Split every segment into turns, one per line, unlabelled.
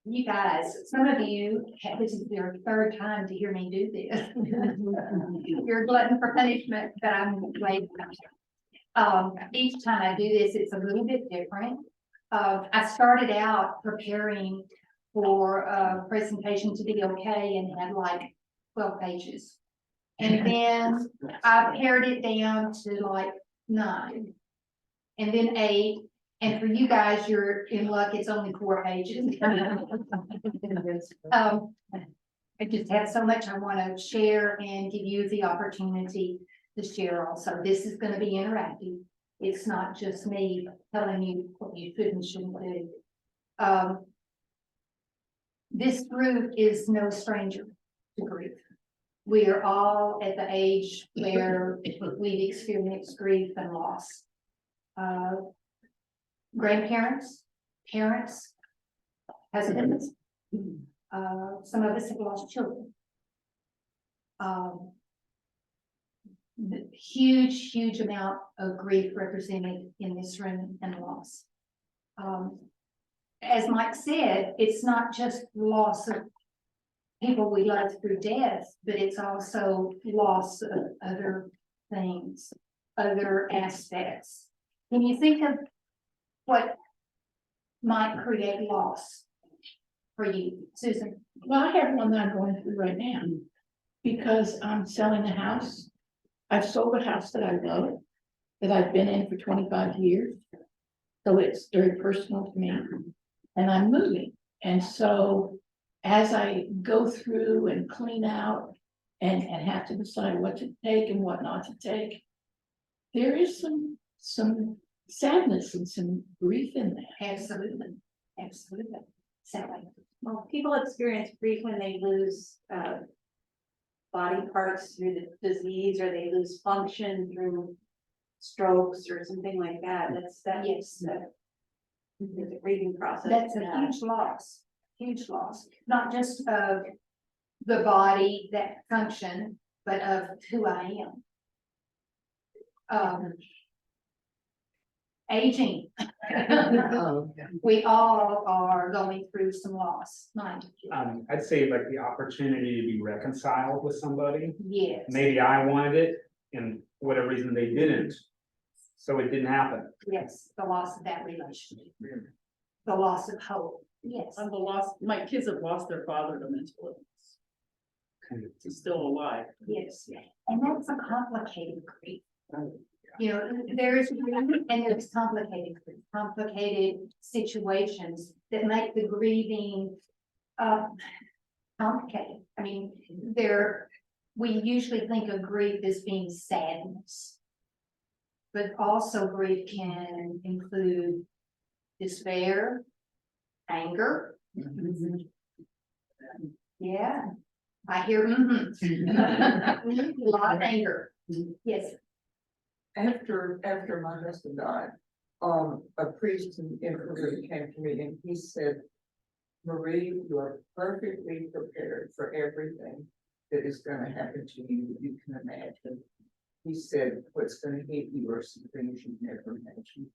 You guys, some of you, this is your third time to hear me do this. You're a glutton for punishment, but I'm glad. Each time I do this, it's a little bit different. I started out preparing for a presentation to be okay and had like 12 pages. And then I pared it down to like 9 and then 8. And for you guys, you're in luck, it's only 4 pages. I just have so much I want to share and give you the opportunity to share also. This is going to be interactive. It's not just me telling you what you should and shouldn't do. This group is no stranger to grief. We are all at the age where we've experienced grief and loss. Grandparents, parents, husbands, some of us have lost children. The huge amount of grief represented in this room and loss. As Mike said, it's not just loss of people we love through death, but it's also loss of other things, other aspects. Can you think of what might create loss for you, Susan?
Well, I have one that I'm going through right now because I'm selling a house. I've sold a house that I love, that I've been in for 25 years. So it's very personal to me, and I'm moving. And so as I go through and clean out and have to decide what to take and what not to take, there is some sadness and some grief in that.
Absolutely, absolutely. Sadly.
Well, people experience grief when they lose body parts through the disease, or they lose function through strokes or something like that.
Yes.
The grieving process.
That's a huge loss, not just of the body, that function, but of who I am. Aging. We all are going through some loss, mind you.
I'd say like the opportunity to be reconciled with somebody.
Yes.
Maybe I wanted it, and for whatever reason they didn't, so it didn't happen.
Yes, the loss of that relationship, the loss of hope. Yes.
And the loss, my kids have lost their father to mental illness. He's still alive.
Yes, and that's a complicated grief. You know, there's grief and there's complicated situations that make the grieving complicated. I mean, we usually think of grief as being sadness, but also grief can include despair, anger. Yeah, I hear a lot of anger. Yes.
After my husband died, a priest in Peru came to me and he said, "Marie, you are perfectly prepared for everything that is going to happen to you that you can imagine." He said, "What's going to hit you are some things you've never imagined."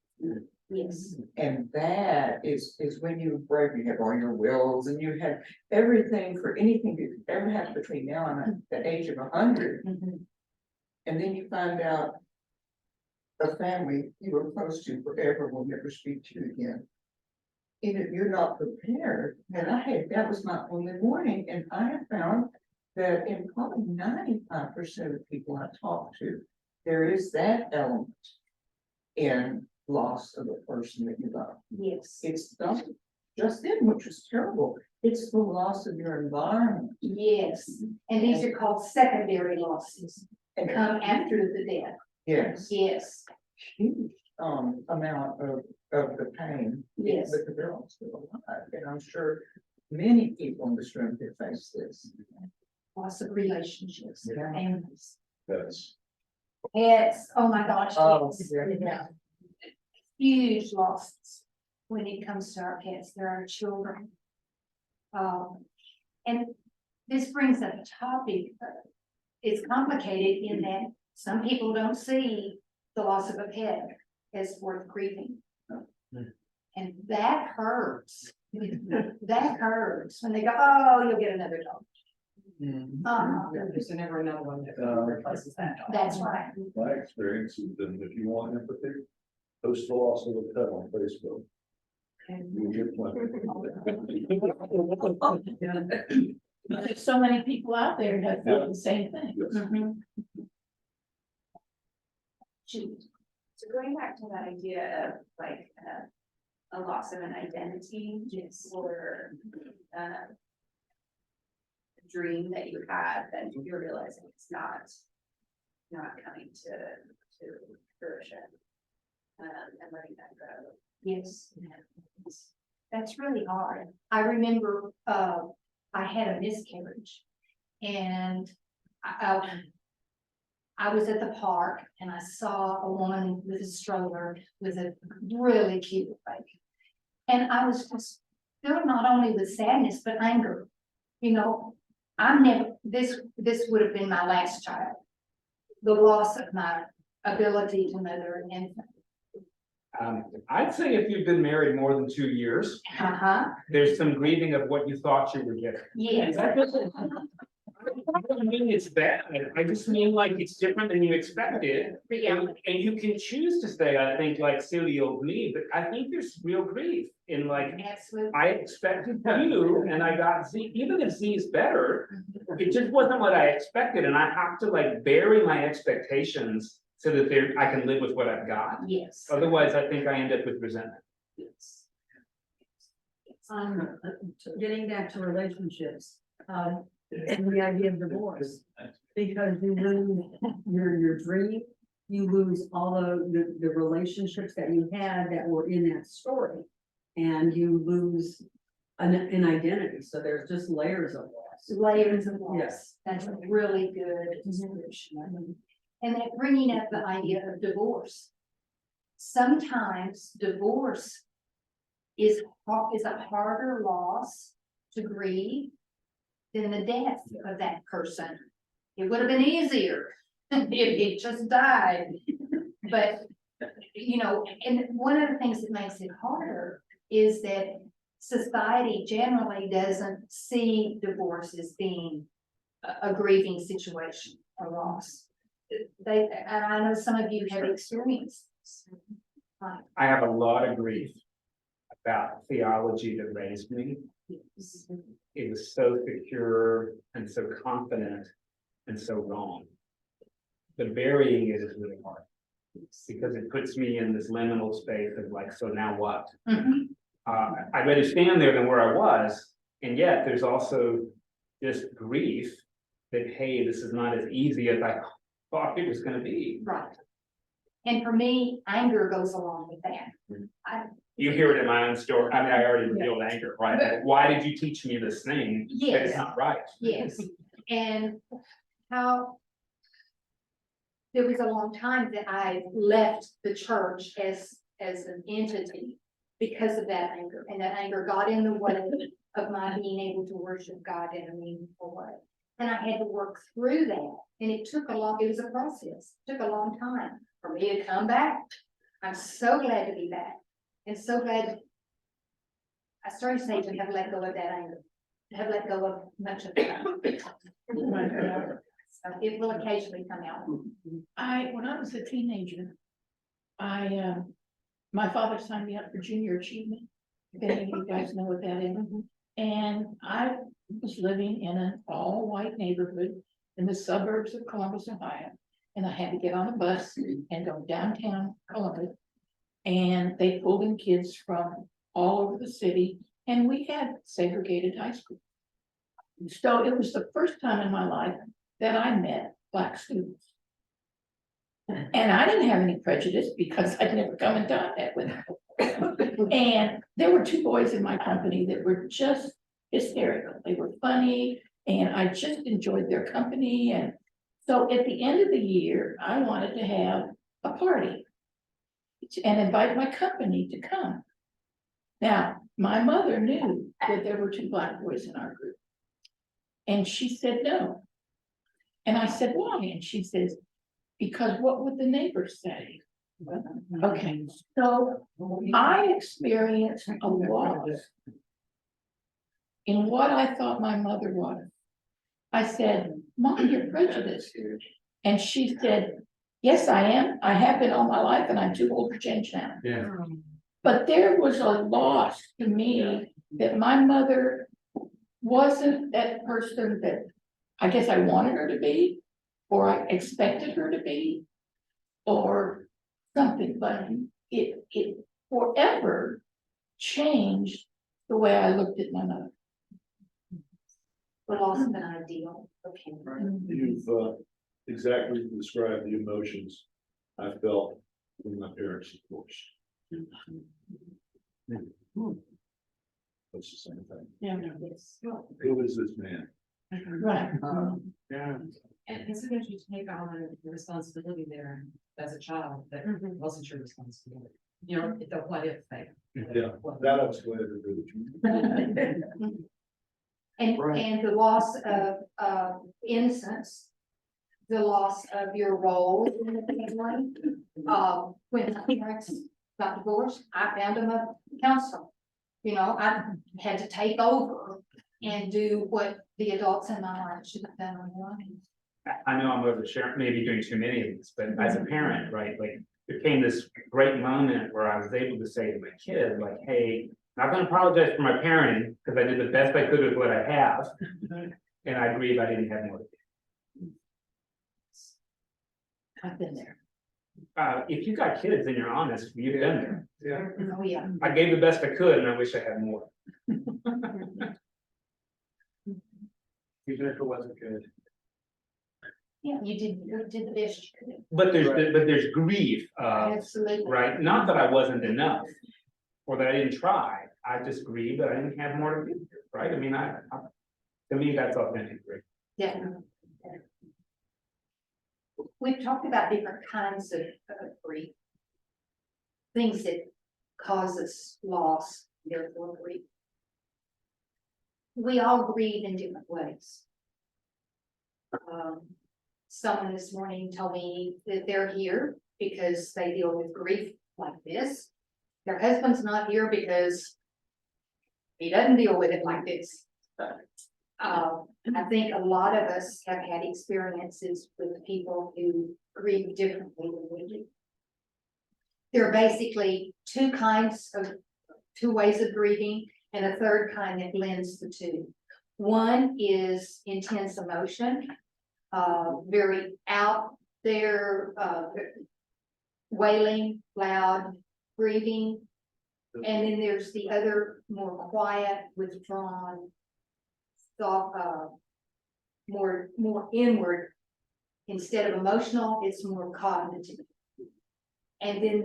Yes.
And that is when you have all your wills and you have everything for anything that could ever happen between now and the age of 100. And then you find out a family you were close to forever will never speak to you again. And if you're not prepared, and that was my only warning, and I have found that in probably 95% of people I talk to, there is that element in loss of a person that you love.
Yes.
It's not just then, which is terrible. It's the loss of your environment.
Yes. And these are called secondary losses
And
come after the death.
yes,
Yes.
huge amount of the pain.
Yes.
Because they're all still alive. And I'm sure many people in this room have faced this.
Loss of relationships,
Yeah.
families.
That's
Yes. Oh my gosh.
Oh,
yes.
yeah.
Huge losses when it comes to our pets. They're our children. And this brings up a topic. It's complicated in that some people don't see the loss of a pet as worth grieving. And that hurts That hurts when they go, oh, you'll get another dog.
There's never another one that replaces that dog.
That's right.
My experience is that if you want empathy, post the loss of a pet on Facebook. You'll get plenty.
There's so many people out there that feel the same thing.
So going back to that idea of like, a loss of an identity, or, a dream that you had, that you're realizing it's not coming to fruition. And letting that go.
Yes. That's really hard. I remember, I had a miscarriage and I was at the park and I saw a woman with a stroller with a really cute baby. And I was just filled not only with sadness, but anger. You know, this would have been my last child. The loss of my ability to mother an infant.
I'd say if you've been married more than 2 years, there's some grieving of what you thought you were getting.
Yes.
I don't mean it's bad, I just mean like it's different than you expected. And you can choose to say, I think, like Celia will grieve, but I think there's real grief in like,
Absolutely.
I expected you and I got Z, even if Z is better, it just wasn't what I expected, and I have to like bury my expectations so that I can live with what I've got.
Yes.
Otherwise, I think I end up with resentment.
Yes.
Getting back to relationships, and the idea of divorce, because you lose your dream, you lose all of the relationships that you had that were in that story, and you lose an identity, so there's just layers of loss.
Layers of loss.
Yes.
That's a really good description. And then bringing up the idea of divorce. Sometimes divorce is a harder loss to grieve than the death of that person. It would have been easier if it just died. But, you know, and one of the things that makes it harder is that society generally doesn't see divorce as being a grieving situation or loss. And I know some of you have experienced this.
I have a lot of grief about theology that raised me. It was so secure and so confident and so wrong. But burying it is really hard because it puts me in this liminal space of like, so now what? I'd rather stand there than where I was, and yet there's also this grief that, hey, this is not as easy as I thought it was going to be.
Right. And for me, anger goes along with that.
You hear it in my own story. I mean, I already revealed anger, right? Why did you teach me this thing? That
Yes.
it's not right.
Yes, and how there was a long time that I left the church as an entity because of that anger, and that anger got in the way of my being able to worship God in a meaningful way. And I had to work through that, and it was a process, it took a long time for me to come back. I'm so glad to be back, and so glad I started saying to have let go of that anger, to have let go of much of that. So it will occasionally come out.
When I was a teenager, my father signed me up for junior achievement. If any of you guys know what that is. And I was living in an all-white neighborhood in the suburbs of Columbus, Ohio. And I had to get on a bus and go downtown Columbus. And they pulled in kids from all over the city, and we had segregated high school. So it was the first time in my life that I met Black students. And I didn't have any prejudice because I'd never come in contact with them. And there were two boys in my company that were just hysterical. They were funny, and I just enjoyed their company. And so at the end of the year, I wanted to have a party and invite my company to come. Now, my mother knew that there were two Black boys in our group. And she said no. And I said, why? And she says, because what would the neighbors say? Okay, so I experienced a loss in what I thought my mother was. I said, Mom, you're prejudiced. And she said, yes, I am. I have been all my life and I'm too old to change now.
Yeah.
But there was a loss to me that my mother wasn't that person that I guess I wanted her to be, or I expected her to be, or something, but it forever changed the way I looked at my mother.
The loss of an ideal. Okay.
You've exactly described the emotions I felt when my parents divorced. That's the same thing.
Yeah.
Who is this man?
Right.
Yeah.
And it's because you take on the responsibility there as a child that wasn't your responsibility. You know, the what if thing.
Yeah, that I was glad to do.
And the loss of innocence, the loss of your role in the family. When my parents got divorced, I found them a counselor. You know, I had to take over and do what the adults in my life should have done on their own.
I know I'm oversharing, maybe doing too many of these, but as a parent, right, like, there came this great moment where I was able to say to my kid, like, hey, I'm not gonna apologize for my parenting, because I did the best I could with what I have. And I grieve I didn't have more to do.
I've been there.
If you got kids and you're honest, you've been there.
Yeah.
Oh, yeah.
I gave the best I could and I wish I had more.
Even if it wasn't good.
Yeah, you did the best you could.
But there's grief,
Absolutely.
right? Not that I wasn't enough, or that I didn't try. I just grieved that I didn't have more to give, right? I mean, to me, that's authentic grief.
Definitely. We've talked about different kinds of grief. Things that cause us loss, therefore grief. We all grieve in different ways. Someone this morning told me that they're here because they deal with grief like this. Their husband's not here because he doesn't deal with it like this. I think a lot of us have had experiences with people who grieve differently than we do. There are basically two ways of grieving, and a third kind that blends the two. One is intense emotion, very out there, wailing, loud, grieving. And then there's the other more quiet, withdrawn, thought, more inward. Instead of emotional, it's more cognitive. And then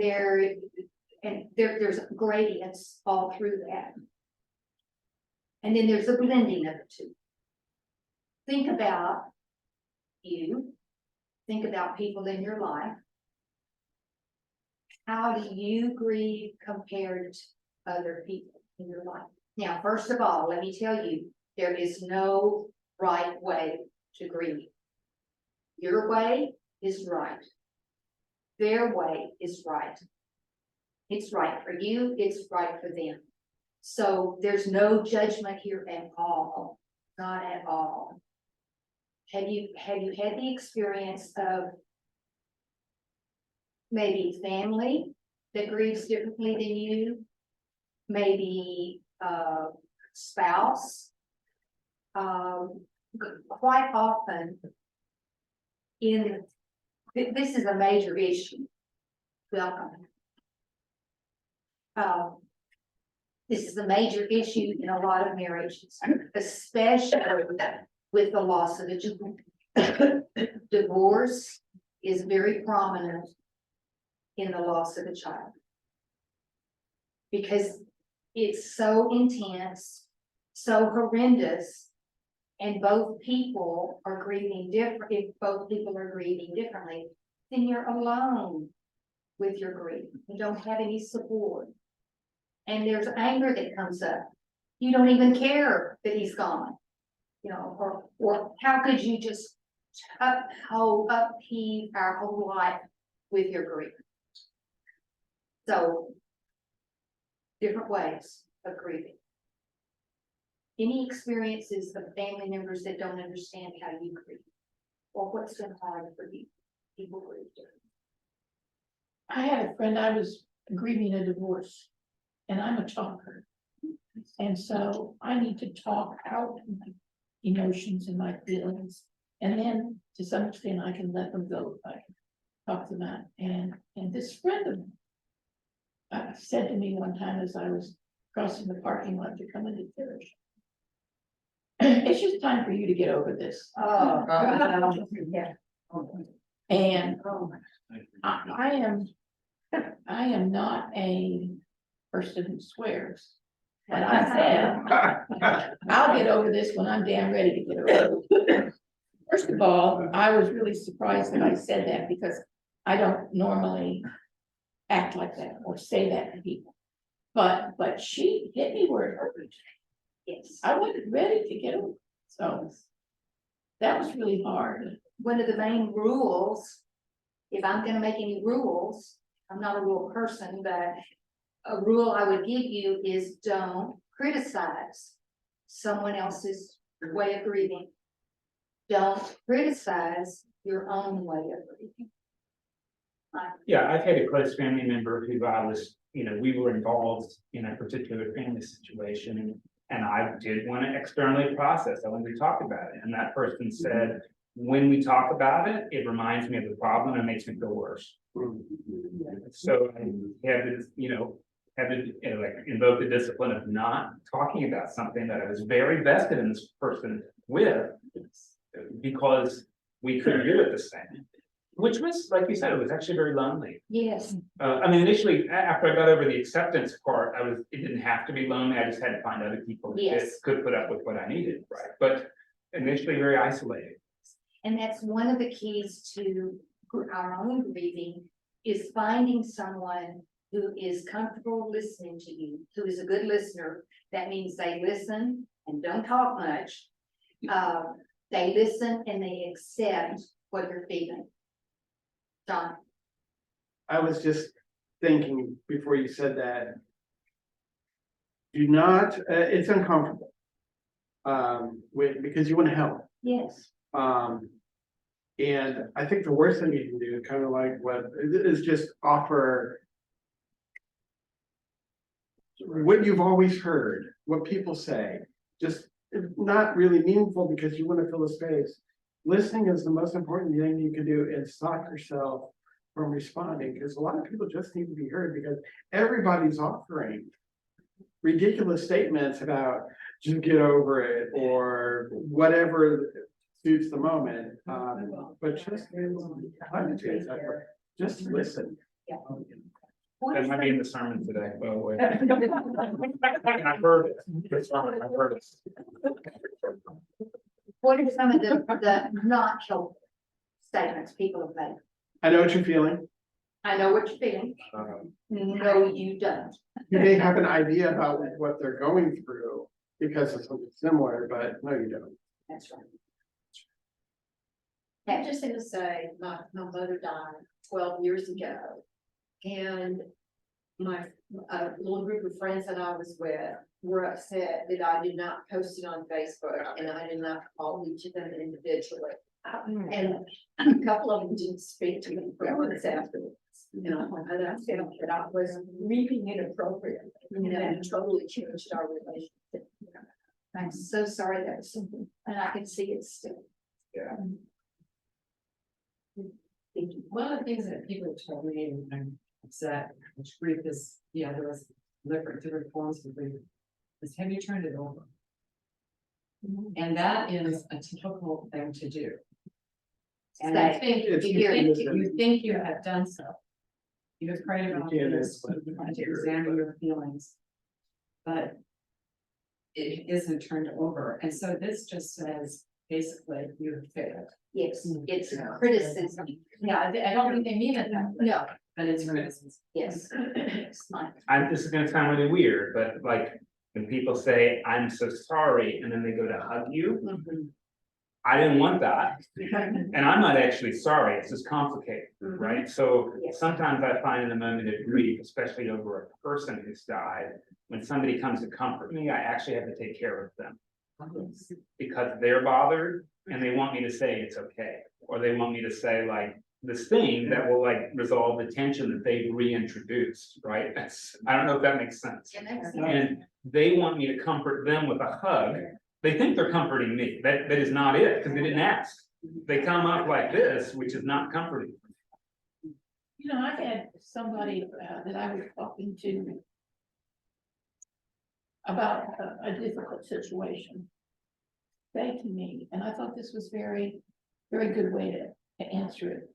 there's gradients all through that. And then there's a blending of the two. Think about you. Think about people in your life. How do you grieve compared to other people in your life? Now, first of all, let me tell you, there is no right way to grieve. Your way is right. Their way is right. It's right for you, it's right for them. So there's no judgment here at all, not at all. Have you had the experience of maybe family that grieves differently than you? Maybe spouse? Quite often this is a major issue. Welcome. This is a major issue in a lot of marriages, especially with the loss of a child. Divorce is very prominent in the loss of a child because it's so intense, so horrendous, and both people are grieving different. If both people are grieving differently, then you're alone with your grief. You don't have any support. And there's anger that comes up. You don't even care that he's gone. You know, or how could you just upheave our whole life with your grief? So, different ways of grieving. Any experiences of family members that don't understand how you grieve? Or what's been hard for you? People grieve.
I had a friend, I was grieving a divorce, and I'm a talker. And so I need to talk out my emotions and my feelings. And then to some extent, I can let them go if I talk them out. And this friend of mine said to me one time as I was crossing the parking lot to come into church, it's just time for you to get over this.
Oh,
Yeah. And I am not a person who swears. But I said, I'll get over this when I'm damn ready to get over it. First of all, I was really surprised that I said that because I don't normally act like that or say that to people. But she hit me where it hurt.
yes.
I wasn't ready to get over it. So that was really hard.
One of the main rules, if I'm gonna make any rules, I'm not a rule person, but a rule I would give you is don't criticize someone else's way of grieving. Don't criticize your own way of grieving.
Yeah, I've had a close family member who I was, we were involved in a particular family situation. And I did want to externally process, I wanted to talk about it, and that person said, when we talk about it, it reminds me of the problem and makes me feel worse. So I had to, like invoke the discipline of not talking about something that I was very vested in this person with, because we couldn't do it the same. Which was, like you said, it was actually very lonely.
Yes.
Initially, after I got over the acceptance part, it didn't have to be lonely, I just had to find other people that
Yes.
could put up with what I needed, right? But initially very isolated.
And that's one of the keys to our own grieving, is finding someone who is comfortable listening to you, who is a good listener. That means they listen and don't talk much. They listen and they accept what you're feeling. John?
I was just thinking before you said that. Do not, it's uncomfortable. Because you want to help.
Yes.
And I think the worst thing you can do, kind of like is just offer what you've always heard, what people say, just not really meaningful because you want to fill a space. Listening is the most important thing you can do, and stop yourself from responding, because a lot of people just need to be heard, because everybody's offering ridiculous statements about just get over it or whatever suits the moment. But just listen.
That might be in the sermon today, by the way. And I've heard it. I've heard it.
What are some of the not helpful statements people have made?
I know what you're feeling.
I know what you're feeling. No, you don't.
You may have an idea about what they're going through because of something similar, but no, you don't.
That's right.
I'm just gonna say, my mother died 12 years ago. And my little group of friends that I was with were upset that I did not post it on Facebook and I did not call each of them individually. And a couple of them didn't speak to me for months afterwards. And I felt that I was grieving inappropriately, and totally changed our relationship.
I'm so sorry that was something, and I can see it still.
Yeah.
One of the things that people told me, and I'm upset, which grief is, there was different forms of grief, is have you turned it over? And that is a difficult thing to do. And I think if you think you have done so, you've prayed about this, you want to examine your feelings, but it isn't turned over. And so this just says, basically, you have failed.
Yes, it's criticism.
Yeah, I don't think they mean it that way,
No,
but it's criticism.
yes. It's fine.
This is gonna sound really weird, but like, when people say, I'm so sorry, and then they go to hug you, I didn't want that. And I'm not actually sorry, it's just complicated, right? So
Yes.
sometimes I find in a moment of grief, especially over a person who's died, when somebody comes to comfort me, I actually have to take care of them. Because they're bothered and they want me to say it's okay, or they want me to say like this thing that will like resolve the tension that they've reintroduced, right? I don't know if that makes sense. And they want me to comfort them with a hug. They think they're comforting me. That is not it, because they didn't ask. They come up like this, which is not comforting.
You know, I had somebody that I was talking to about a difficult situation say to me, and I thought this was very good way to answer it.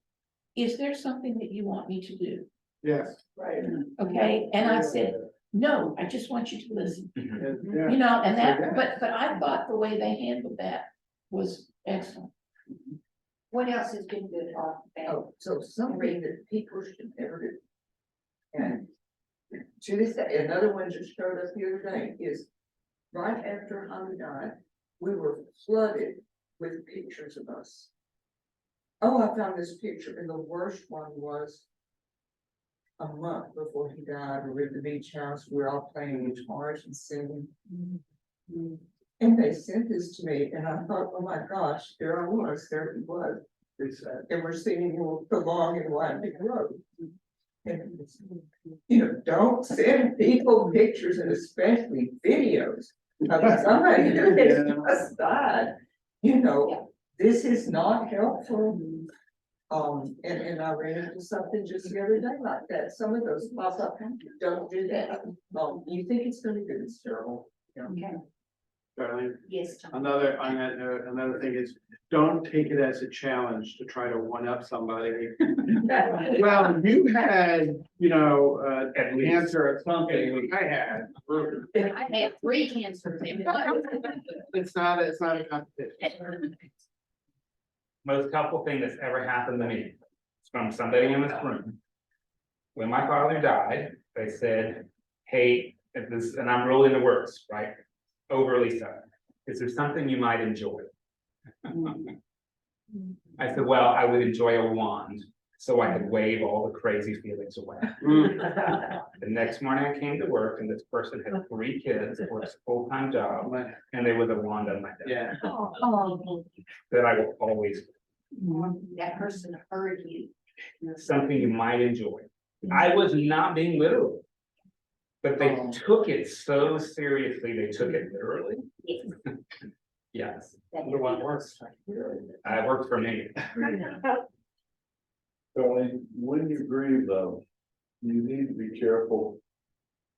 Is there something that you want me to do?
Yes.
Right.
Okay, and I said, no, I just want you to listen.
Yeah.
You know, and that, but I thought the way they handled that was excellent.
What else has been good or bad?
Oh, so something that people should never do. And to this day, another one just showed up the other day is right after Holly died, we were flooded with pictures of us. Oh, I found this picture, and the worst one was a month before he died. We were at the beach house, we were all playing guitars and singing. And they sent this to me, and I thought, oh my gosh, there I was, there he was. And we're singing the long and winding road. And, you know, don't send people pictures and especially videos of somebody who has just died. You know, this is not helpful. And I ran into something just the other day like that. Some of those pop up, don't do that. You think it's gonna be good, it's terrible.
Okay,
Darlene,
yes, Tom.
another, on that note, another thing is, don't take it as a challenge to try to one up somebody. Well, you had, you know,
At
an
least.
answer or something, I had.
I had 3 cancers.
It's not a competition.
Most helpful thing that's ever happened to me is from somebody in this room. When my father died, they said, hey, if this, and I'm rolling the words, right? Overly so. Is there something you might enjoy? I said, well, I would enjoy a wand, so I could wave all the crazy feelings away. The next morning I came to work and this person had 3 kids, works a full-time job, and there was a wand on my desk.
Yeah.
That I will always,
That person heard you.
something you might enjoy. I was not being literal. But they took it so seriously, they took it literally.
Yes.
Yes,
That
the one works. It worked for me.
Darlene, when you grieve though, you need to be careful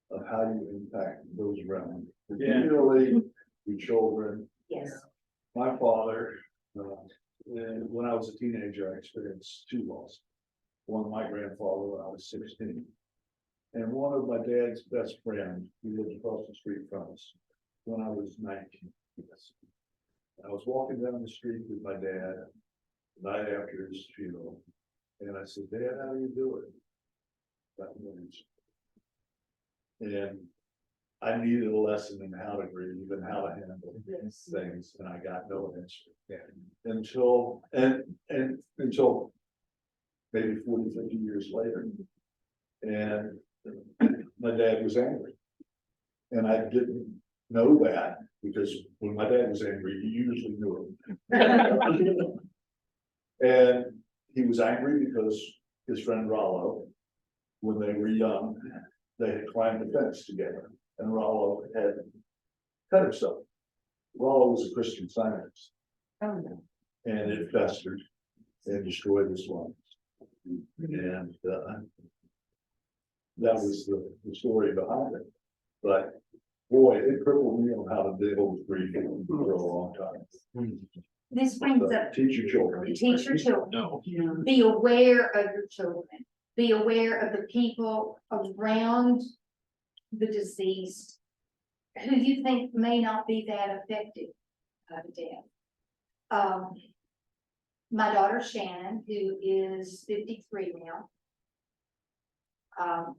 of how you impact those around you, particularly your children.
Yes.
My father, and when I was a teenager, I experienced 2 losses. One, my grandfather when I was 16. And one of my dad's best friends, who lived across the street from us, when I was 19. I was walking down the street with my dad the night after his funeral. And I said, Dad, how are you doing? That means. And I needed a lesson in how to grieve and how to handle things, and I got no answer. Until maybe 40, 50 years later. And my dad was angry. And I didn't know that because when my dad was angry, he usually knew it. And he was angry because his friend Rollo, when they were young, they had climbed the fence together and Rollo had cut himself. Rollo was a Christian Scientist.
Oh, no.
And it festered and destroyed his lungs. And that was the story behind it. But boy, it crippled me on how to deal with grief for a long time.
This brings up,
Teach your children.
teach your children.
No.
Be aware of your children. Be aware of the people around the deceased who you think may not be that affected by the death. My daughter Shannon, who is 53 now,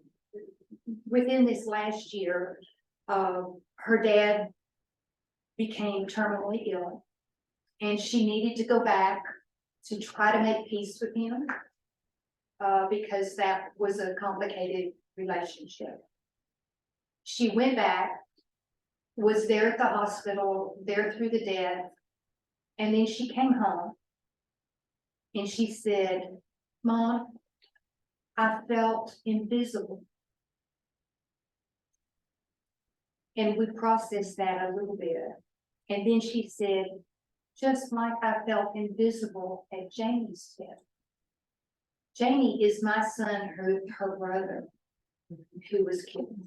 within this last year, her dad became terminally ill, And she needed to go back to try to make peace with him. Because that was a complicated relationship. She went back, was there at the hospital, there through the death, and then she came home. And she said, Mom, I felt invisible. And we processed that a little bit. And then she said, just like I felt invisible at Jamie's death. Jamie is my son, her brother, who was killed.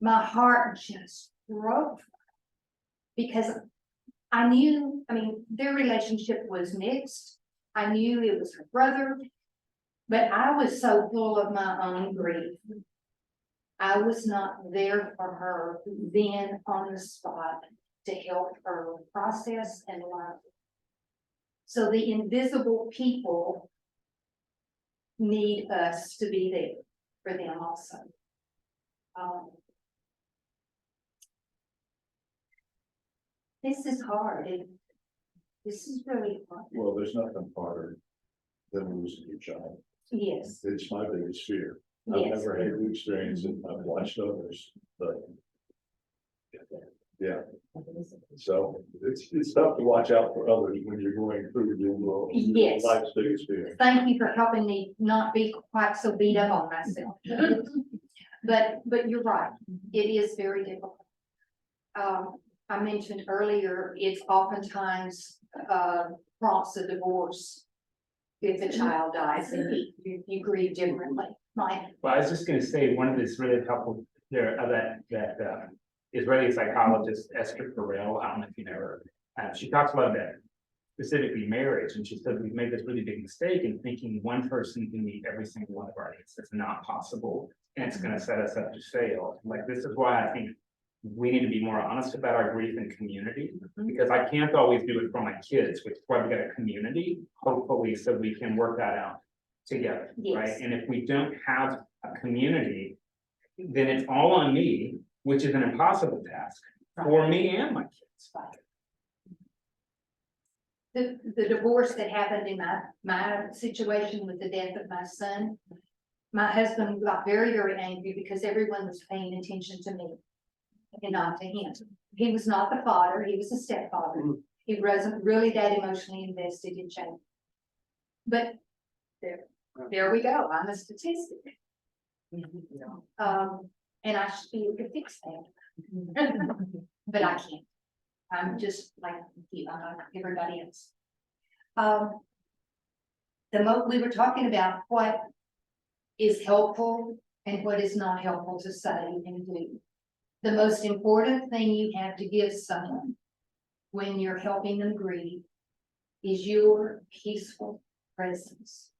My heart just broke because I knew, their relationship was mixed. I knew it was her brother, but I was so full of my own grief. I was not there for her then on the spot to help her process and learn. So the invisible people need us to be there for them also. This is hard. This is really hard.
Well, there's nothing harder than losing your child.
Yes,
It's my biggest fear. I've
yes.
never had the experience and I've watched others, but. Yeah, so it's tough to watch out for others when you're going through your
Yes.
life's biggest fear.
Thank you for helping me not be quite so beat up on myself. But you're right, it is very difficult. I mentioned earlier, it's oftentimes prompts a divorce if a child dies and you grieve differently. Right?
Well, I was just gonna say, one of this really helpful there, that Israeli psychologist Esther Perel, I don't know if you know her, she talks about that, specifically marriage, and she said we've made this really big mistake in thinking one person can meet every single one of our needs. It's not possible, and it's gonna set us up to fail. Like, this is why I think we need to be more honest about our grief and community, because I can't always do it for my kids, which is why we got a community, hopefully, so we can work that out together, right?
Yes.
And if we don't have a community, then it's all on me, which is an impossible task for me and my kids.
The divorce that happened in my situation with the death of my son, my husband got very, very angry because everyone was paying attention to me and not to him. He was not the father, he was a stepfather. He wasn't really that emotionally invested in Jamie. But there we go, I'm a statistic. And I should be able to fix that. But I can't. I'm just like everybody else. We were talking about what is helpful and what is not helpful to say and do. The most important thing you have to give someone when you're helping them grieve is your peaceful presence.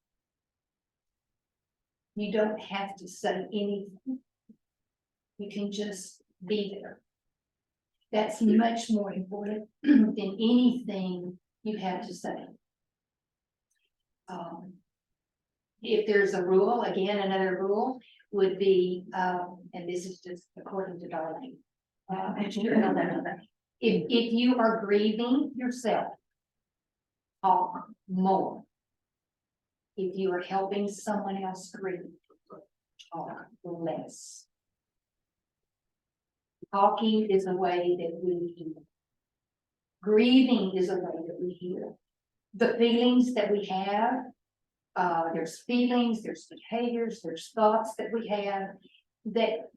You don't have to say anything. You can just be there. That's much more important than anything you have to say. If there's a rule, again, another rule would be, and this is just according to Darlene. If you are grieving yourself, talk more. If you are helping someone else grieve, talk less. Talking is a way that we heal. Grieving is a way that we heal. The feelings that we have, there's feelings, there's behaviors, there's thoughts that we have that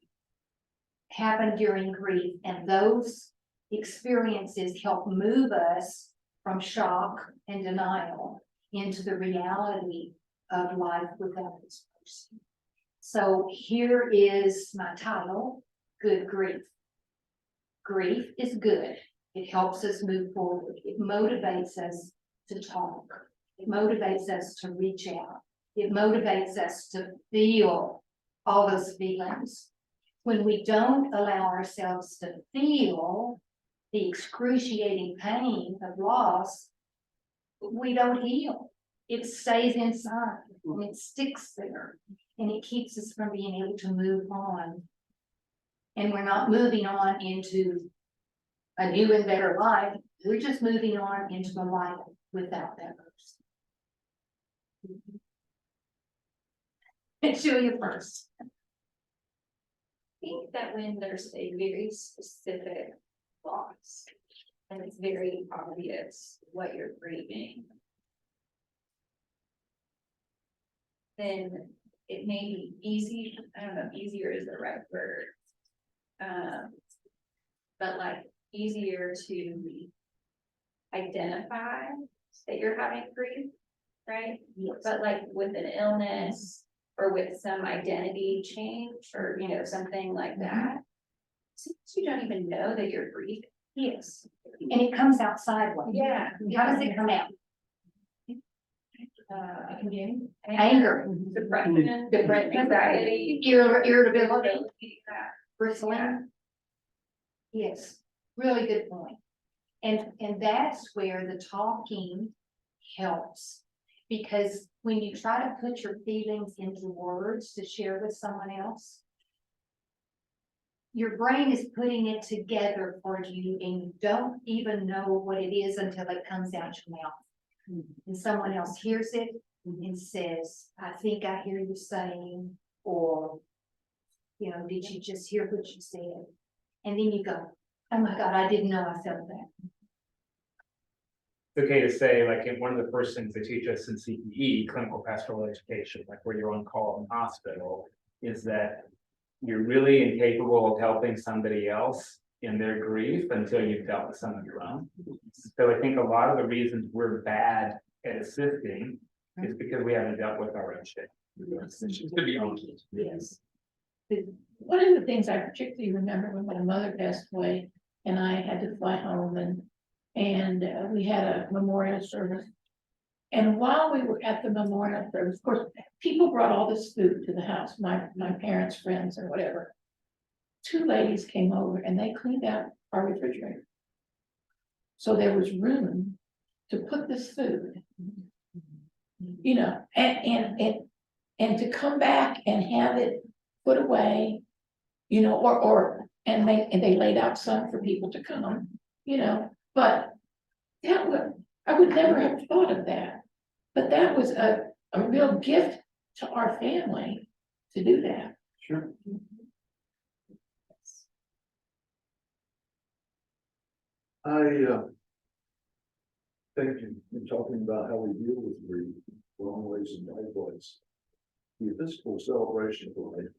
happen during grief, and those experiences help move us from shock and denial into the reality of life without this person. So here is my title, Good Grief. Grief is good. It helps us move forward. It motivates us to talk. It motivates us to reach out. It motivates us to feel all those feelings. When we don't allow ourselves to feel the excruciating pain of loss, we don't heal. It stays inside and it sticks there, and it keeps us from being able to move on. And we're not moving on into a new and better life. We're just moving on into the life without that person. Julia first.
I think that when there's a very specific loss, and it's very obvious what you're grieving, then it may be easy, I don't know if easier is the right word. But like easier to identify that you're having grief, right? But like with an illness or with some identity change or, you know, something like that, sometimes you don't even know that you're grieving.
Yes, and it comes out sideways.
Yeah.
How does it come out?
Anger,
Anger,
depression, anxiety,
irritability,
yeah.
bristling. Yes, really good point. And that's where the talking helps. Because when you try to put your feelings into words to share with someone else, your brain is putting it together for you and you don't even know what it is until it comes out your mouth. And someone else hears it and says, I think I hear you saying, or, you know, did you just hear what you said? And then you go, oh my God, I didn't know I felt that.
It's okay to say, like, one of the first things they teach us in CPE, clinical pastoral education, like where you're on call in hospital, is that you're really incapable of helping somebody else in their grief until you've dealt with some of your own. So I think a lot of the reasons we're bad at assisting is because we haven't dealt with our own shit. To be honest.
Yes.
One of the things I particularly remember when my mother passed away and I had to fly home and we had a memorial service. And while we were at the memorial service, of course, people brought all this food to the house, my parents' friends and whatever. Two ladies came over and they cleaned out our refrigerator. So there was room to put this food. You know, and to come back and have it put away, you know, and they laid out some for people to come, you know, but I would never have thought of that. But that was a real gift to our family to do that.
Sure.
I think in talking about how we deal with grief, wrong ways and right ways, the Episcopal celebration of life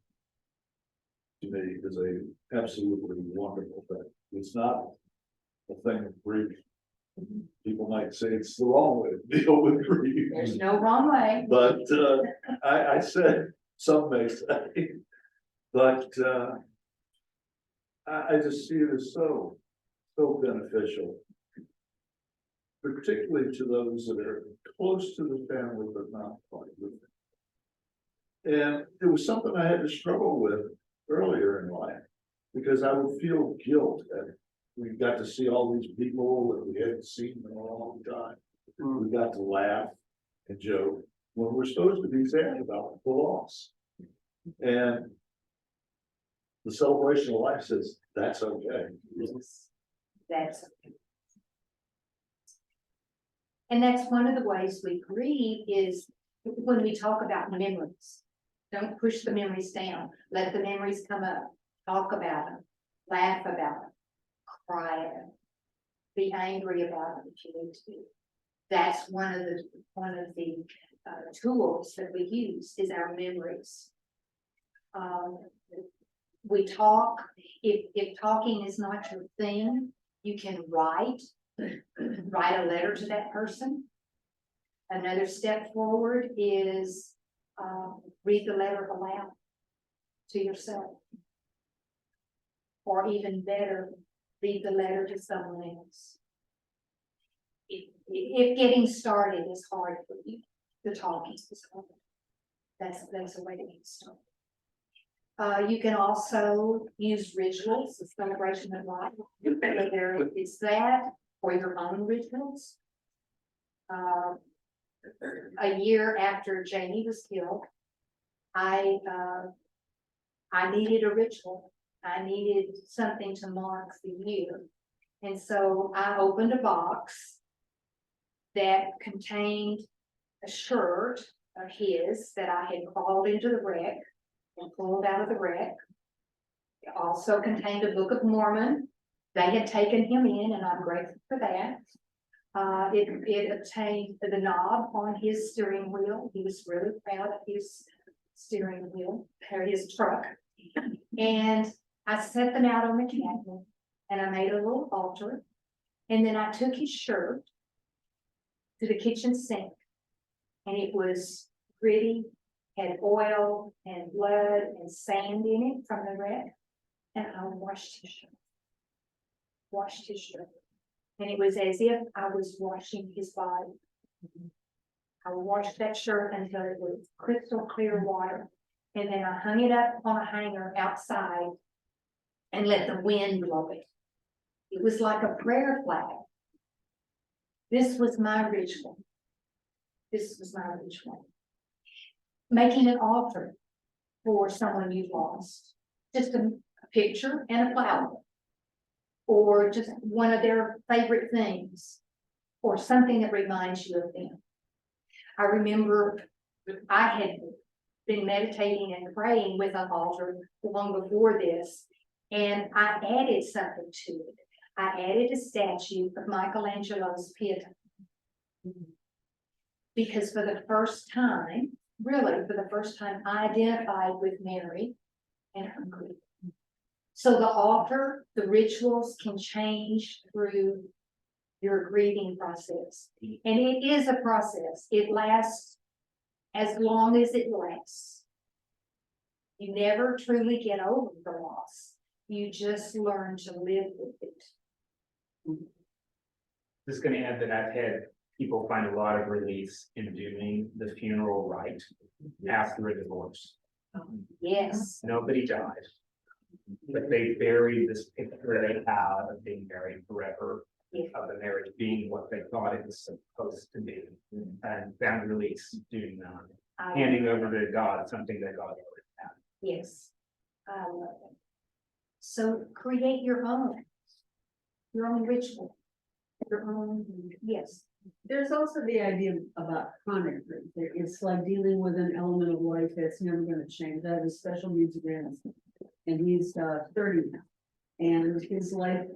to me is a absolutely wonderful thing. It's not a thing of grief. People might say it's the wrong way to deal with grief.
There's no wrong way.
But I said, some may say, but I just see it as so beneficial, particularly to those that are close to the family but not quite with it. And it was something I had to struggle with earlier in life because I would feel guilt that we got to see all these people that we hadn't seen in a long time. We got to laugh and joke when we're supposed to be sad about the loss. And the celebration of life says that's okay.
And that's one of the ways we grieve is when we talk about memories. Don't push the memories down. Let the memories come up. Talk about them. Laugh about them. Cry at them. Be angry about them if you need to be. That's one of the tools that we use is our memories. We talk. If talking is not your thing, you can write a letter to that person. Another step forward is read the letter aloud to yourself. Or even better, read the letter to someone else. If getting started is hard for you, the talking is hard. That's a way to get started. You can also use rituals, the celebration of life, whether it's that or your own rituals. A year after Jamie was killed, I needed a ritual. I needed something to mark the year. And so I opened a box that contained a shirt of his that I had crawled into the wreck and pulled out of the wreck. It also contained a Book of Mormon. They had taken him in, and I'm grateful for that. It obtained the knob on his steering wheel. He was really proud of his steering wheel, or his truck. And I set them out on the cabinet, and I made a little altar. And then I took his shirt to the kitchen sink, and it was gritty, had oil and blood and sand in it from the wreck. And I washed his shirt. And it was as if I was washing his body. I washed that shirt until it was crystal clear water. And then I hung it up on a hanger outside and let the wind blow it. It was like a prayer flag. This was my ritual. Making an altar for someone you've lost. Just a picture and a flower. Or just one of their favorite things. Or something that reminds you of them. I remember I had been meditating and praying with an altar long before this. And I added something to it. I added a statue of Michelangelo's Pieta. Because for the first time, I identified with Mary and her grief. So the altar, the rituals can change through your grieving process. And it is a process. It lasts as long as it lasts. You never truly get over the loss. You just learn to live with it.
Just gonna add that I've had people find a lot of release in doing the funeral rite after a divorce.
Yes.
Nobody died, but they buried this picture they had of being married forever, of the marriage being what they thought it was supposed to be, and found release doing that, handing over to God something that God already had.
Yes, I love it. So create your own ritual, your own, yes.
There's also the idea about chronic grief. It's like dealing with an element of life that's never gonna change. I have a special needs grandson, and he's 30 now. And his life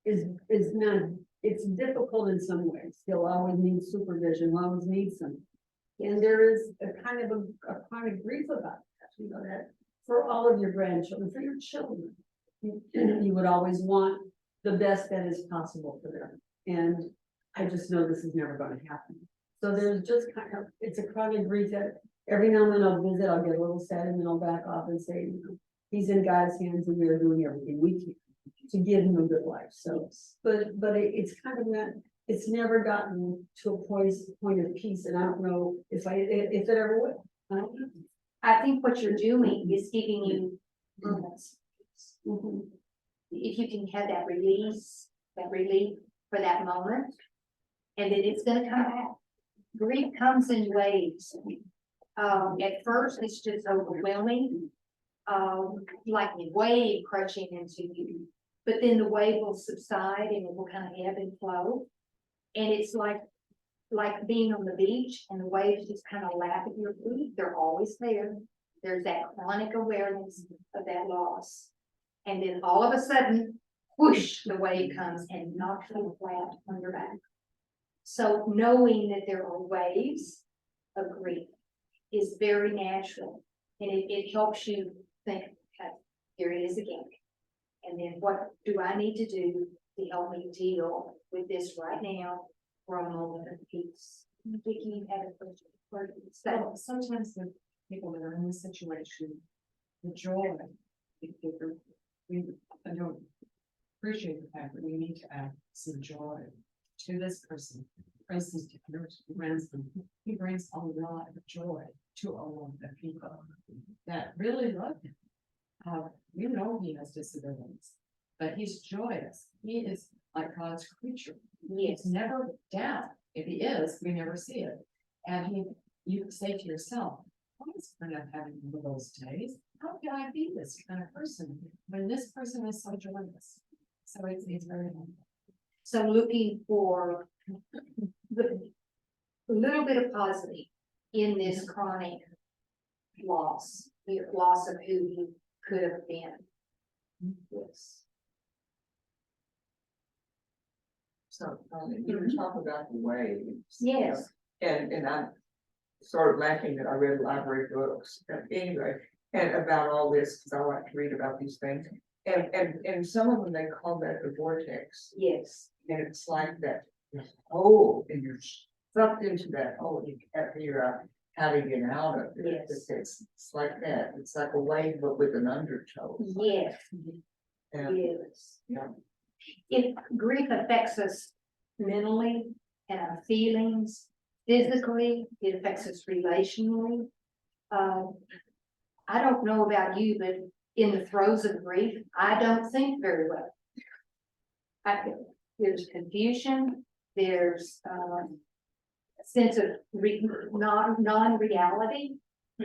is not, it's difficult in some ways. He'll always need supervision, he'll always need something. And there is a kind of a chronic grief about that, you know, that for all of your grandchildren, for your children, you would always want the best that is possible for them. And I just know this is never going to happen. So there's just kind of, it's a chronic grief that every now and then I'll visit, I'll get a little sad, and then I'll back off and say, you know, he's in God's hands and we are doing everything we can to give him a good life. So, but it's kind of not, it's never gotten to a point of peace, and I don't know if it ever will. I don't know.
I think what you're doing is giving you moments. If you can have that release, that relief for that moment, and then it's gonna come back. Grief comes in waves. At first, it's just overwhelming, like a wave crashing into you. But then the wave will subside and it will kind of ebb and flow. And it's like being on the beach and the waves just kind of lap at your feet. They're always there. There's that chronic awareness of that loss. And then all of a sudden, whoosh, the wave comes and knocks you flat on your back. So knowing that there are waves of grief is very natural. And it helps you think, okay, here it is again. And then what do I need to do to help me deal with this right now for a moment of peace? Vicki, you had a question.
So sometimes the people that are in this situation, the joy, we don't appreciate the fact that we need to add some joy to this person. For instance, to your grandson, he brings a lot of joy to a lot of people that really love him. You know he has disabilities, but he's joyous. He is like God's creature. He's never down. If he is, we never see it. And you say to yourself, why is Brenda having one of those days? How can I be this kind of person when this person is so joyous? So it's very.
So looking for the a little bit of positive in this chronic loss, the loss of who you could have been. Yes.
So, you were talking about the waves.
Yes.
And I'm sort of laughing that I read library books, anyway, and about all this, because I like to read about these things. And some of them, they call that the vortex,
Yes.
and it's like that hole, and you're sucked into that hole, you can't figure out how to get out of it.
Yes.
It's like that, it's like a wave, but with an undertow.
Yes.
And,
Yes.
yeah.
If grief affects us mentally and our feelings, physically, it affects us relationally. I don't know about you, but in the throes of grief, I don't think very well. There's confusion, there's a sense of non-reality.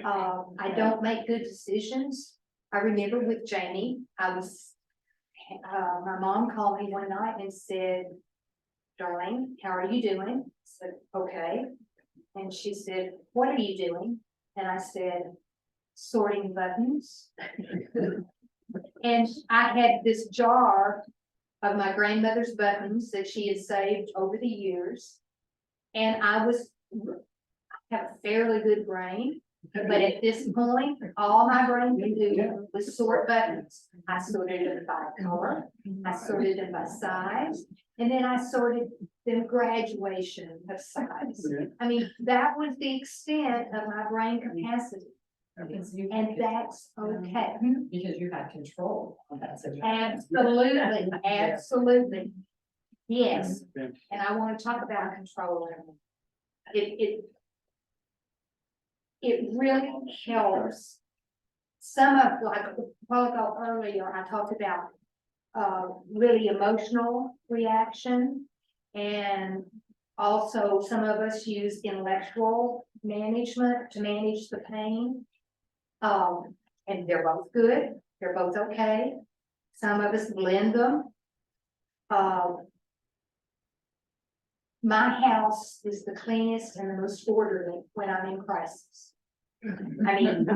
I don't make good decisions. I remember with Jamie, my mom called me one night and said, "Darlene, how are you doing?" I said, "Okay." And she said, "What are you doing?" And I said, "Sorting buttons." And I had this jar of my grandmother's buttons that she had saved over the years. And I have a fairly good brain. But at this point, all my brain could do was sort buttons. I sorted them by color, I sorted them by size, and then I sorted them graduation of size. I mean, that was the extent of my brain capacity, and that's okay.
Because you had control on that situation.
Absolutely, absolutely. Yes, and I want to talk about control. It really helps. Some of, like, a while ago earlier, I talked about really emotional reaction. And also some of us use intellectual management to manage the pain. And they're both good, they're both okay. Some of us blend them. My house is the cleanest and the most orderly when I'm in crisis. I mean,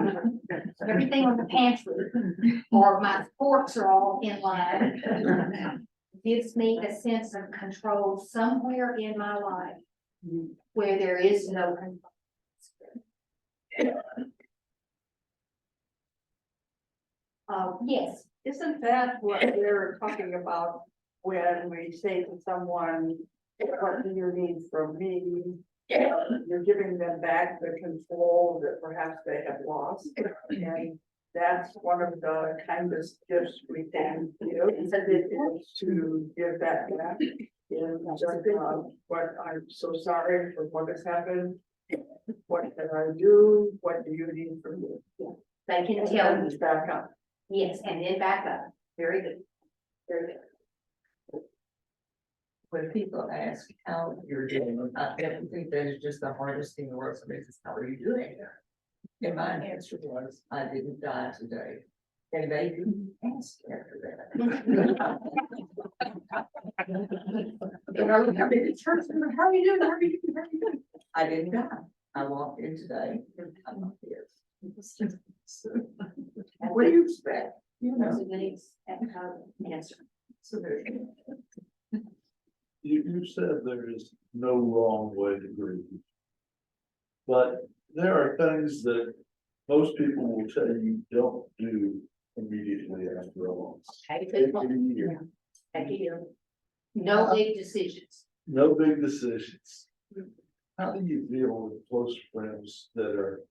everything on the pantry or my forks are all in line. Gives me a sense of control somewhere in my life where there is no control. Yes.
Isn't that what we're talking about when we say to someone, what do you need from me? You're giving them back the control that perhaps they have lost. And that's one of the kindest gifts we can give, is to give that back. And just, what I'm so sorry for what has happened. What can I do? What do you need from me?
They can tell you.
Back up.
Yes, and then back up. Very good. Very good.
When people ask how you're doing, I think that is just the hardest thing in the world. Somebody says, "How are you doing?" And my answer was, "I didn't die today." And they didn't ask after that. And I would come into church and how are you doing? How are you doing? How are you doing? I didn't die. I walked in today and I'm like this. What do you expect? You know.
Answer.
So there's.
You said there is no wrong way to grieve. But there are things that most people will tell you don't do immediately after a loss.
Take
Take
a
a year.
year. No big decisions.
No big decisions. How do you deal with close friends that are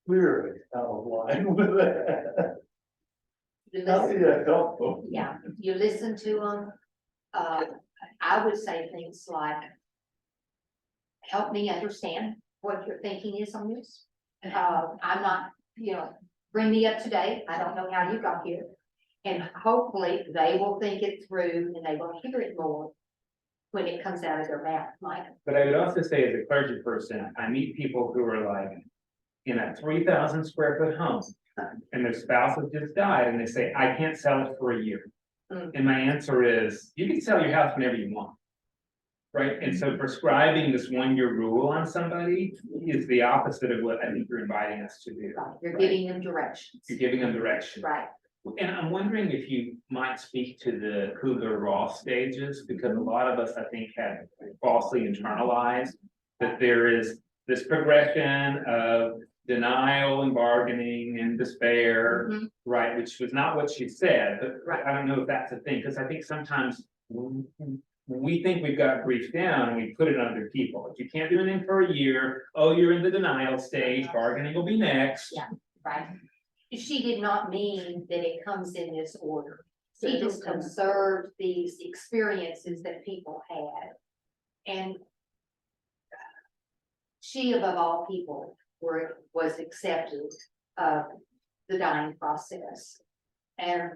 clearly out of line with that?
You
How do
listen,
you help them?
yeah, you listen to them. I would say things like, help me understand what your thinking is on this. I'm not, bring me up to date. I don't know how you got here. And hopefully they will think it through and they will hear it more when it comes out of their mouth, Mike.
But I would also say, as a clergy person, I meet people who are like in a 3,000 square foot home and their spouse has just died and they say, "I can't sell it for a year." And my answer is, you can sell your house whenever you want. Right, and so prescribing this 1-year rule on somebody is the opposite of what I think you're inviting us to do.
You're giving them directions.
You're giving them direction.
Right.
And I'm wondering if you might speak to the Kubler-Ross stages, because a lot of us, I think, have falsely internalized that there is this progression of denial and bargaining and despair, right, which was not what she said, but
Right.
I don't know if that's a thing, because I think sometimes when we think we've got grief down and we put it under people. If you can't do anything for a year, oh, you're in the denial stage, bargaining will be next.
Yeah. Right. She did not mean that it comes in this order. She just observed these experiences that people had. And she, above all people, was accepted of the dying process. And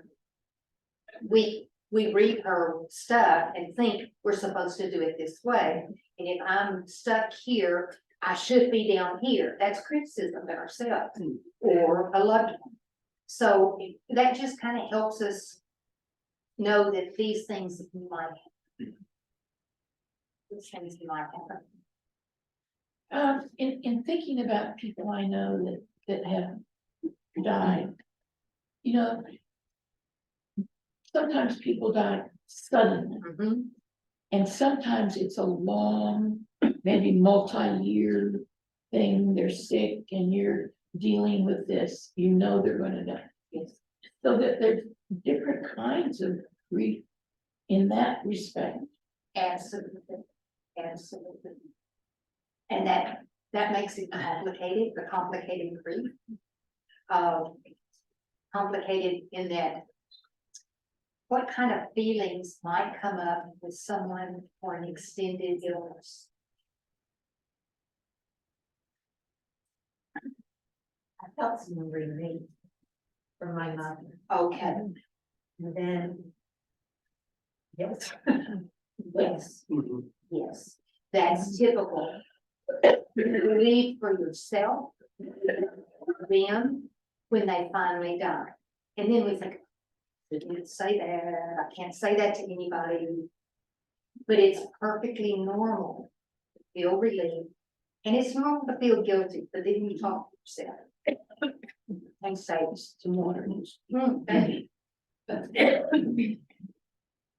we read her stuff and think we're supposed to do it this way. And if I'm stuck here, I should be down here. That's criticism of ourselves or a loved one. So that just kind of helps us know that these things might happen. These things might happen.
In thinking about people I know that have died, you know, sometimes people die suddenly, and sometimes it's a long, maybe multi-year thing. They're sick and you're dealing with this, you know they're gonna die.
Yes.
So that there's different kinds of grief in that respect.
Absolutely. Absolutely. And that makes it complicated, the complicated grief. Complicated in that what kind of feelings might come up with someone for an extended illness?
I felt some relief from my mother.
Okay,
And then. Yes.
yes, yes, that's typical. Relief for yourself, them, when they finally die. And then we think, I didn't say that, I can't say that to anybody. But it's perfectly normal to feel relief. And it's normal to feel guilty, but then you talk to yourself. And say,
To modern.
baby.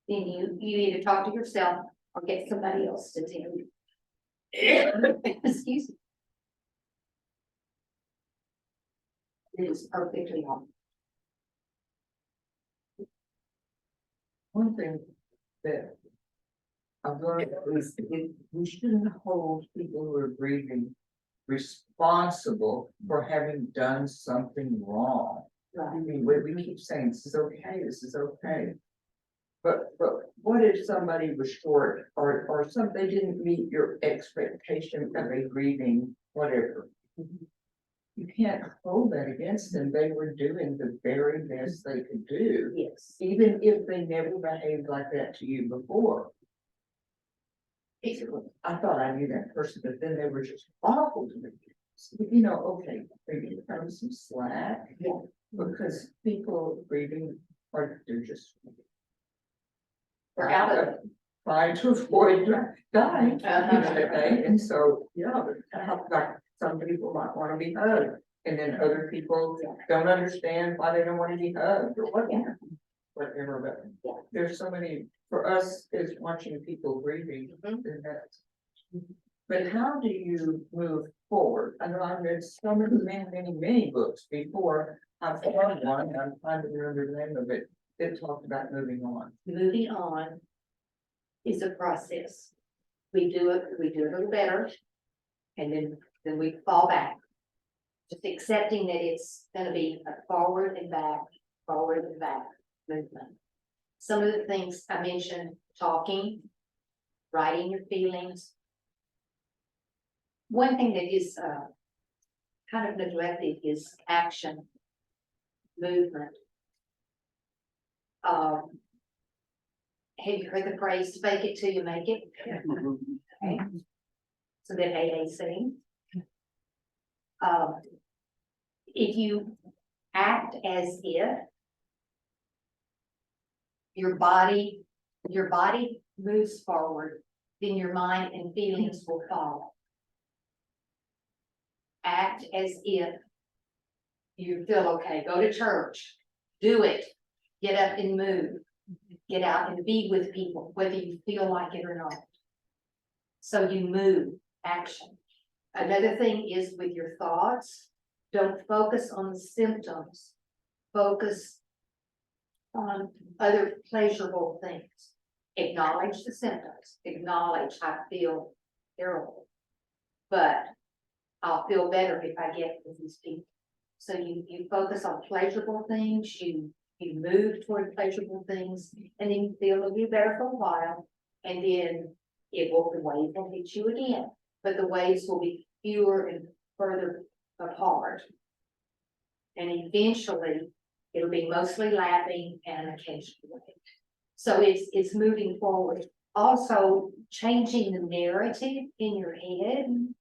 Then you either talk to yourself or get somebody else to tell you. Excuse me. It is perfectly normal.
One thing that I've learned is we shouldn't hold people who are grieving responsible for having done something wrong. I mean, we keep saying, this is okay. But what if somebody was short or they didn't meet your expectation of a grieving, whatever? You can't hold that against them. They were doing the very best they could do.
Yes.
Even if they never behaved like that to you before. I thought I knew that person, but then they were just awful to me. You know, okay, maybe kind of some slack.
Yeah.
Because people grieving they're just.
They're out of it.
Trying to avoid dying. Okay, and so, yeah, like some people might want to be hugged. And then other people don't understand why they don't want to be hugged or whatever. Whatever, but there's so many, for us, is watching people grieving. And that's. But how do you move forward? I know I've read so many books before. I've found one, and I'm trying to remember the name of it, that talked about moving on.
Moving on is a process. We do it a little better. And then we fall back. Just accepting that it's gonna be a forward and back movement. Some of the things I mentioned, talking, writing your feelings. One thing that is kind of neglected is action, movement. Have you heard the phrase, fake it till you make it? Okay. So that AA saying. If you act as if Your body moves forward, then your mind and feelings will follow. Act as if you feel okay, go to church, do it, get up and move, get out and be with people, whether you feel like it or not. So you move, action. Another thing is with your thoughts, don't focus on the symptoms, focus on other pleasurable things. Acknowledge the symptoms, acknowledge I feel terrible, but I'll feel better if I get with these people. So you focus on pleasurable things, you move toward pleasurable things, and then you feel a little better for a while, and then the wave will hit you again, but the waves will be fewer and further apart. And eventually, it'll be mostly laughing and an occasional wave. So it's moving forward. Also, changing the narrative in your head.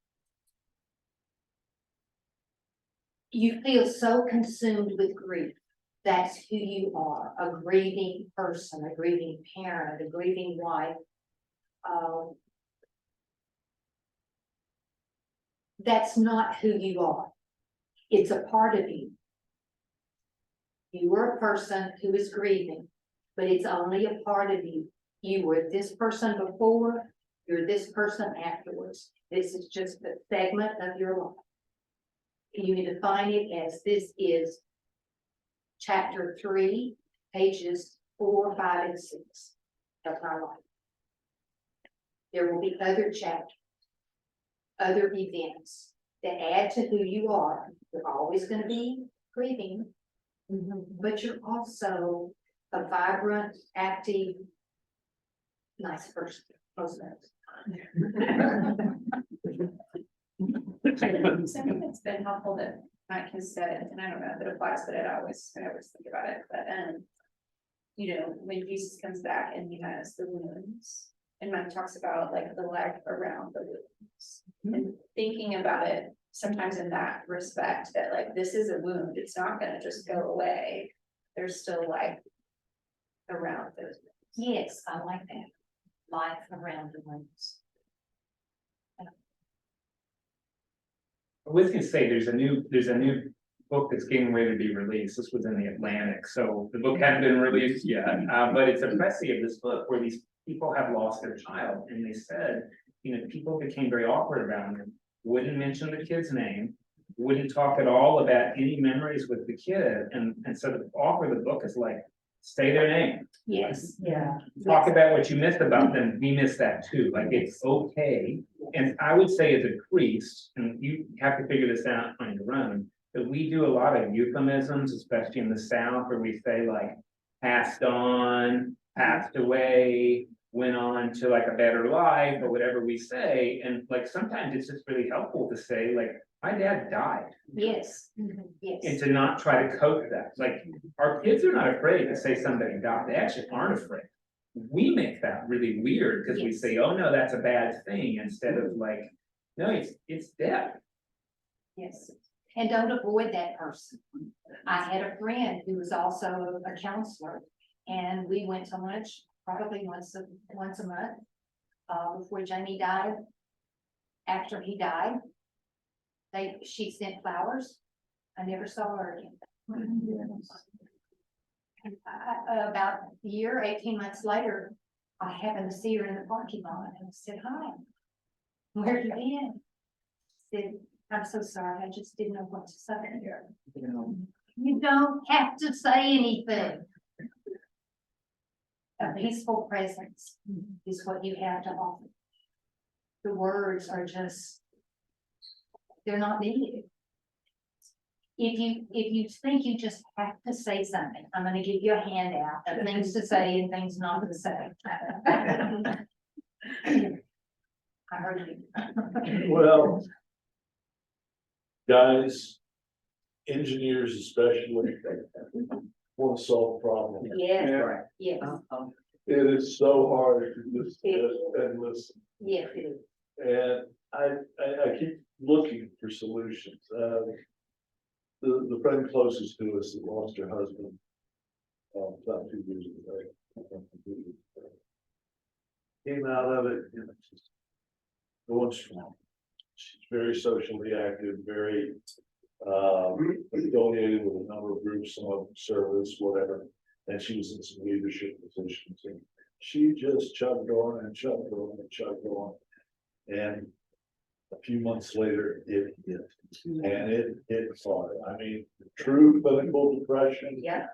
You feel so consumed with grief. That's who you are, a grieving person, a grieving parent, a grieving wife. That's not who you are. It's a part of you. You are a person who is grieving, but it's only a part of you. You were this person before, you're this person afterwards. This is just a segment of your life. You need to define it as this is chapter 3, pages 4, 5, and 6 of my life. There will be other chapters, other events that add to who you are. You're always going to be grieving, but you're also a vibrant, active, nice person.
Something that's been helpful that Mike has said, and I don't know if it applies, but I always think about it, but you know, when Jesus comes back and he has the wounds, and Mike talks about like the life around the wounds, and thinking about it sometimes in that respect, that like this is a wound, it's not gonna just go away. There's still life around those.
Yes, I like that. Life around the wounds.
I was gonna say, there's a new book that's getting ready to be released. This was in the Atlantic, so the book hadn't been released yet. But it's a précis of this book where these people have lost their child, and they said, you know, people became very awkward around them, wouldn't mention the kid's name, wouldn't talk at all about any memories with the kid, and so the author of the book is like, say their name.
Yes.
Yeah.
Talk about what you missed about them. We miss that too. Like, it's okay. And I would say as a priest, and you have to figure this out on your own, that we do a lot of euphemisms, especially in the South, where we say like passed on, passed away, went on to like a better life, or whatever we say. And like sometimes it's just really helpful to say like, my dad died.
Yes.
And
Yes.
to not try to cope that. Like, our kids are not afraid to say somebody died. They actually aren't afraid. We make that really weird because we
Yes.
say, oh no, that's a bad thing, instead of like, no, it's death.
Yes. And don't avoid that person. I had a friend who was also a counselor, and we went to lunch probably once a month, before Jamie died. After he died, she sent flowers. I never saw her again. About a year, 18 months later, I happened to see her in the parking lot, and I said, hi, where have you been? She said, I'm so sorry, I just didn't know what to say. You don't have to say anything. A peaceful presence is what you have to offer. The words are just, they're not needed. If you think you just have to say something, I'm gonna give you a handout of things to say and things not to say. I heard you.
Well, guys, engineers especially, want to solve problems.
Yes,
And
yes,
it is so hard to just sit and listen.
yes, it is.
And I keep looking for solutions. The friend closest to us that lost her husband, about 2 years ago, Came out of it, you know, just going strong. She's very socially active, very affiliated with a number of groups, some of them service, whatever. And she was in some leadership positions, and she just chugged on and chugged on and chugged on. And a few months later, it hit, and it hit hard. I mean, true clinical depression.
Yeah.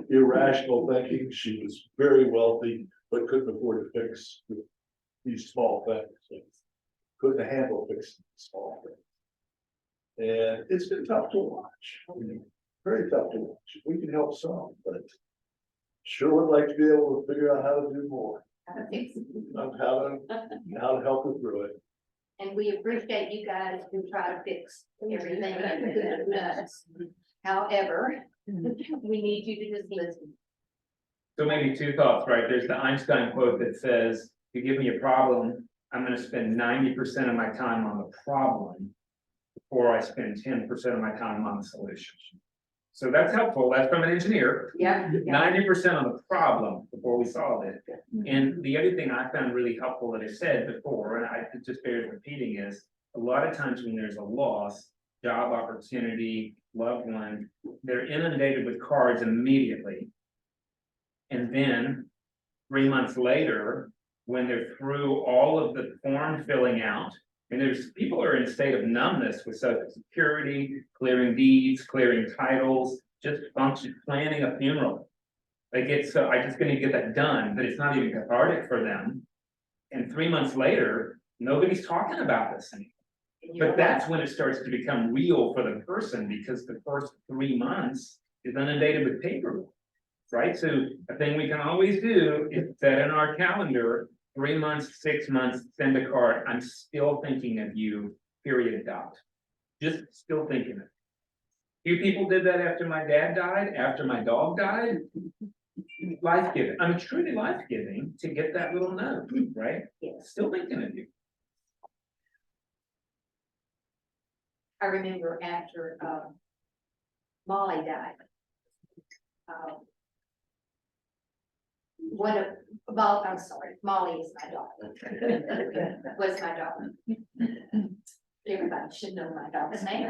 Irrational thinking. She was very wealthy, but couldn't afford to fix these small things. Couldn't handle fixing small things. And it's been tough to watch. I mean, very tough to watch. We can help some, but sure would like to be able to figure out how to do more. How to help her through it.
And we appreciate you guys who try to fix everything that does. However, we need you to just listen.
So maybe two thoughts, right? There's the Einstein quote that says, if you give me a problem, I'm gonna spend 90% of my time on the problem before I spend 10% of my time on the solution. So that's helpful. That's from an engineer.
Yeah.
90% on the problem before we solve it. And the other thing I found really helpful that I said before, and it just bears repeating, is a lot of times when there's a loss, job opportunity, loved one, they're inundated with cards immediately. And then 3 months later, when they're through all of the form filling out, and there's people are in a state of numbness with Social Security, clearing deeds, clearing titles, just planning a funeral. Like I just gonna get that done, but it's not even cathartic for them. And 3 months later, nobody's talking about this anymore. But that's when it starts to become real for the person, because the first 3 months is inundated with paperwork, right? So a thing we can always do is set in our calendar, 3 months, 6 months, send a card. I'm still thinking of you, period, dot. Just still thinking of it. Few people did that after my dad died, after my dog died. Life-giving. I mean, truly life-giving to get that little note, right? Yeah. Still thinking of you.
I remember after Molly died. I'm sorry, Molly is my daughter. Was my daughter. Everybody should know my daughter's name.
I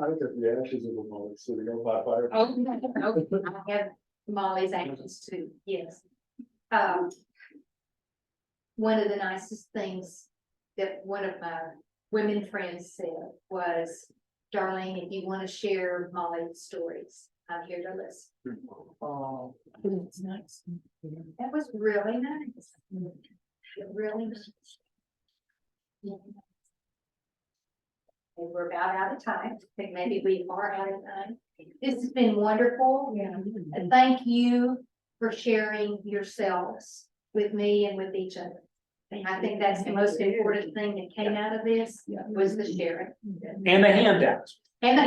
look at the ashes of a moment sitting on my fire.
Oh, I have Molly's ashes too, yes. One of the nicest things that one of my women friends said was, Darlene, if you want to share Molly's stories, I'm here to listen.
Oh, it's nice.
That was really nice. Really nice. Yeah. And we're about out of time. I think maybe we are out of time. This has been wonderful.
Yeah.
And thank you for sharing yourselves with me and with each other. I think that's the most important thing that came out of this was the sharing.
And the handouts.
And